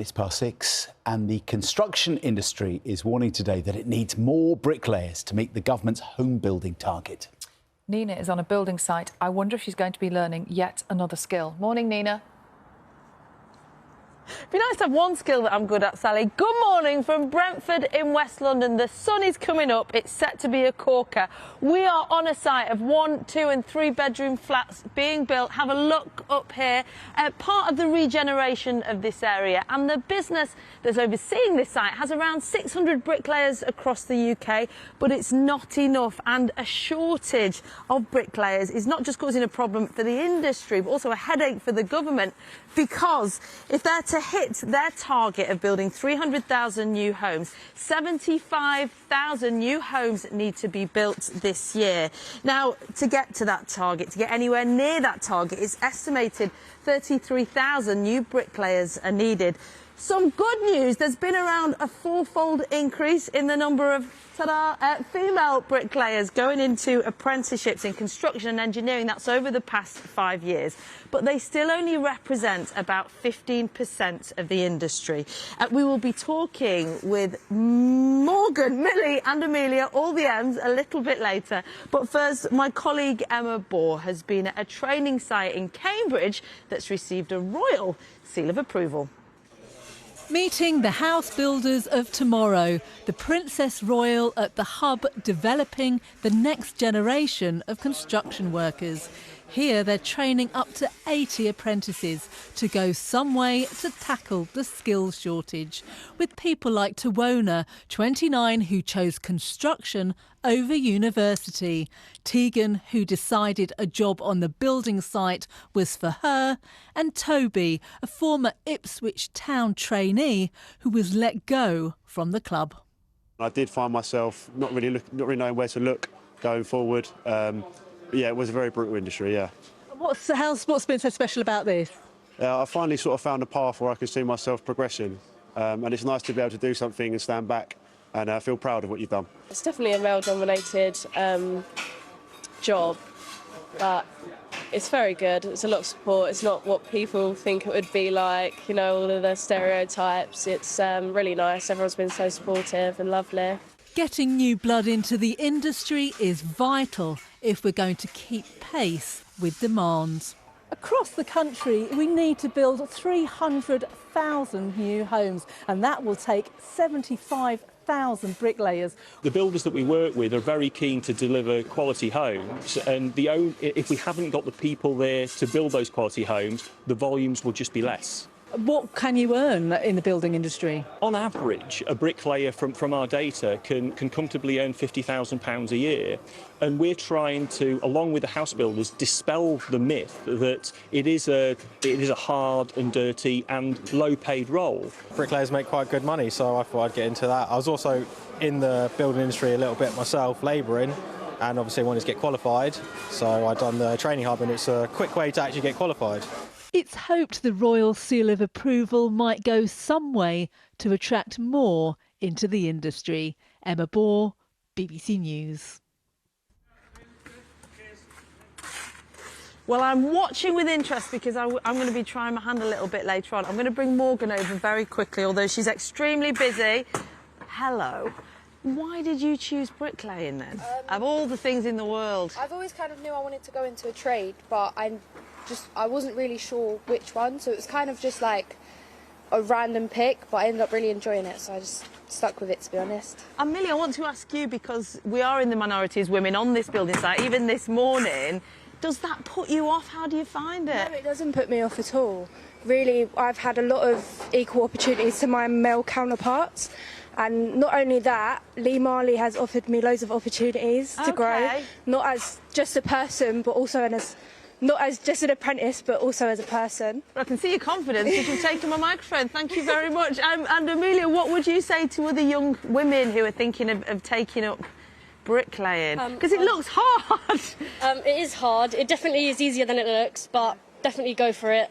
It's past 6 and the construction industry is warning today that it needs more bricklayers to meet the government's home building target. Nina is on a building site. I wonder if she's going to be learning yet another skill. Morning, Nina. It'd be nice to have one skill that I'm good at, Sally. Good morning from Brentford in West London. The sun is coming up. It's set to be a corker. We are on a site of 1, 2 and 3 bedroom flats being built. Have a look up here. Part of the regeneration of this area, and the business that's overseeing this site has around 600 bricklayers across the UK, but it's not enough, and a shortage of bricklayers is not just causing a problem for the industry but also a headache for the government, because if they're to hit their target of building 300,000 new homes, 75,000 new homes need to be built this year. Now, to get to that target, to get anywhere near that target, it's estimated 33,000 new bricklayers are needed. Some good news, there's been around a 4-fold increase in the number of female bricklayers going into apprenticeships in construction and engineering. That's over the past 5 years. But they still only represent about 15% of the industry. We will be talking with Morgan, Millie and Amelia, all the M's, a little bit later. But first, my colleague Emma Bohr has been at a training site in Cambridge that's received a royal seal of approval. Meeting the house builders of tomorrow, the Princess Royal at the hub developing the next generation of construction workers. Here they're training up to 80 apprentices to go some way to tackle the skills shortage. With people like Tawona, 29, who chose construction over university. Tegan, who decided a job on the building site was for her. And Toby, a former Ipswich town trainee who was let go from the club. I did find myself not really knowing where to look going forward. Yeah, it was a very brutal industry, yeah. What's been so special about this? I finally sort of found a path where I could see myself progressing, and it's nice to be able to do something and stand back and feel proud of what you've done. It's definitely a male-dominated job, but it's very good. It's a lot of support. It's not what people think it would be like, you know, all of the stereotypes. It's really nice. Everyone's been so supportive and lovely. Getting new blood into the industry is vital if we're going to keep pace with demand. Across the country, we need to build 300,000 new homes, and that will take 75,000 bricklayers. The builders that we work with are very keen to deliver quality homes, and if we haven't got the people there to build those quality homes, the volumes will just be less. What can you earn in the building industry? On average, a bricklayer from our data can comfortably earn £50,000 a year, and we're trying to, along with the house builders, dispel the myth that it is a hard and dirty and low-paid role. Bricklayers make quite good money, so I thought I'd get into that. I was also in the building industry a little bit myself, labouring, and obviously wanted to get qualified, so I'd done the training hub, and it's a quick way to actually get qualified. It's hoped the Royal Seal of Approval might go some way to attract more into the industry. Emma Bohr, BBC News. Well, I'm watching with interest because I'm going to be trying my hand a little bit later on. I'm going to bring Morgan over very quickly, although she's extremely busy. Hello. Why did you choose bricklaying then, of all the things in the world? I've always kind of knew I wanted to go into a trade, but I wasn't really sure which one, so it was kind of just like a random pick, but I ended up really enjoying it, so I just stuck with it, to be honest. And Millie, I want to ask you, because we are in the minority as women on this building site, even this morning, does that put you off? How do you find it? No, it doesn't put me off at all. Really, I've had a lot of equal opportunities to my male counterparts. And not only that, Lee Marley has offered me loads of opportunities to grow, not as just a person, but also not as just an apprentice, but also as a person. I can see your confidence if you've taken my microphone. Thank you very much. And Amelia, what would you say to other young women who are thinking of taking up bricklaying? Because it looks hard. It is hard. It definitely is easier than it looks, but definitely go for it.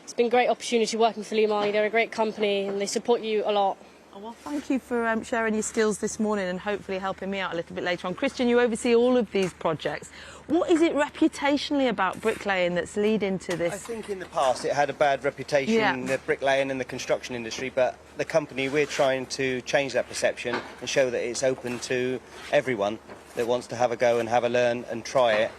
It's been a great opportunity working for Lee Marley. They're a great company and they support you a lot. Oh, well, thank you for sharing your skills this morning and hopefully helping me out a little bit later on. Christian, you oversee all of these projects. What is it reputationally about bricklaying that's leading to this? I think in the past it had a bad reputation, the bricklaying and the construction industry, but the company, we're trying to change that perception and show that it's open to everyone that wants to have a go and have a learn and try it.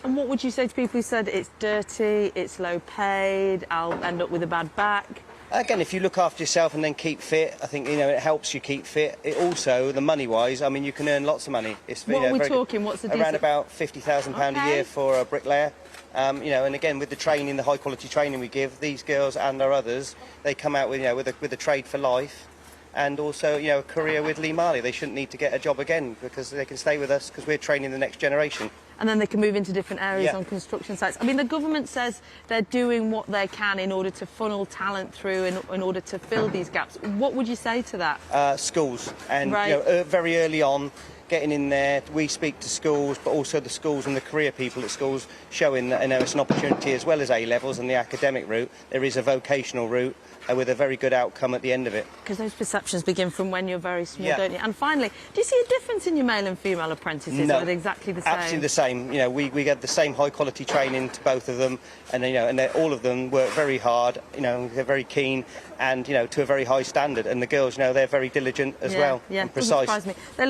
And what would you say to people who said it's dirty, it's low paid, I'll end up with a bad back? Again, if you look after yourself and then keep fit, I think, you know, it helps you keep fit. It also, the money-wise, I mean, you can earn lots of money. It's, what are we talking? What's the decent? Around about £50,000 a year for a bricklayer. You know, and again, with the training, the high-quality training we give, these girls and our others, they come out with, you know, with a trade for life. And also, you know, a career with Lee Marley. They shouldn't need to get a job again because they can stay with us because we're training the next generation. And then they can move into different areas on construction sites. I mean, the government says they're doing what they can in order to funnel talent through in order to fill these gaps. What would you say to that? Schools. And, you know, very early on, getting in there, we speak to schools, but also the schools and the career people at schools, showing that, you know, it's an opportunity as well as A-levels and the academic route. There is a vocational route with a very good outcome at the end of it. Because those perceptions begin from when you're very small, don't you? And finally, do you see a difference in your male and female apprentices? No, or are they exactly the same? Absolutely the same. You know, we get the same high quality training to both of them, and you know, and all of them work very hard. You know, they're very keen, and you know, to a very high standard. And the girls, you know, they're very diligent as well, and precise. Doesn't surprise me. They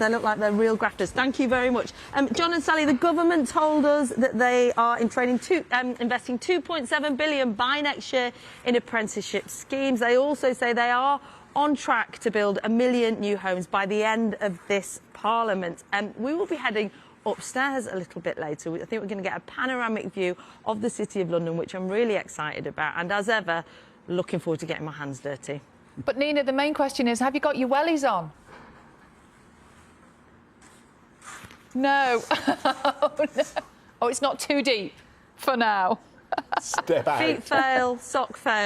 look like they're real grafters. Thank you very much, John and Sally. The government told us that they are investing 2.7 billion by next year in apprenticeship schemes. They also say they are on track to build 1 million new homes by the end of this Parliament. And we will be heading upstairs a little bit later. I think we're going to get a panoramic view of the City of London, which I'm really excited about. And as ever, looking forward to getting my hands dirty. But Nina, the main question is, have you got your wellies on? No. Oh, no. Oh, it's not too deep for now. Step out. Feet fail, sock fail.